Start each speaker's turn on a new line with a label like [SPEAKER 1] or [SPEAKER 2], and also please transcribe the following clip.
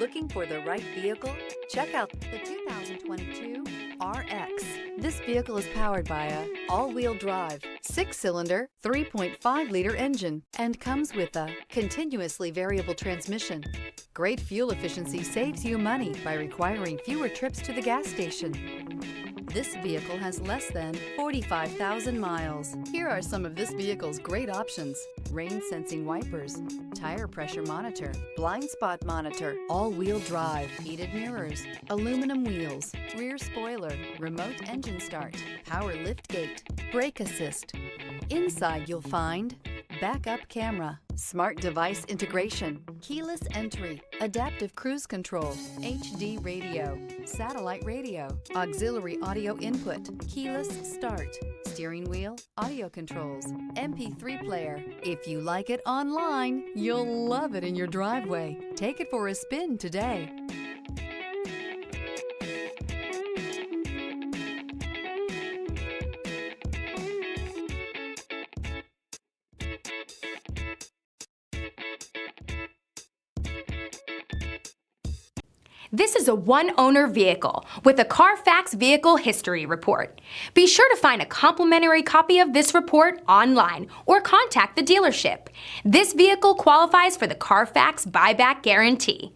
[SPEAKER 1] Looking for the right vehicle? Check out the 2022 RX. This vehicle is powered by a all-wheel drive, 6-cylinder, 3.5-liter engine and comes with a continuously variable transmission. Great fuel efficiency saves you money by requiring fewer trips to the gas station. This vehicle has less than 45,000 miles. Here are some of this vehicle's great options: rain sensing wipers, tire pressure monitor, blind spot monitor, all-wheel drive, heated mirrors, aluminum wheels, rear spoiler, remote engine start, power liftgate, brake assist. Inside you'll find backup camera, smart device integration, keyless entry, adaptive cruise control, HD radio, satellite radio, auxiliary audio input, keyless start, steering wheel audio controls, MP3 player. If you like it online, you'll love it in your driveway. Take it for a spin today.
[SPEAKER 2] This is a one-owner vehicle with a Carfax Vehicle History Report. Be sure to find a complimentary copy of this report online or contact the dealership. This vehicle qualifies for the Carfax Buyback Guarantee.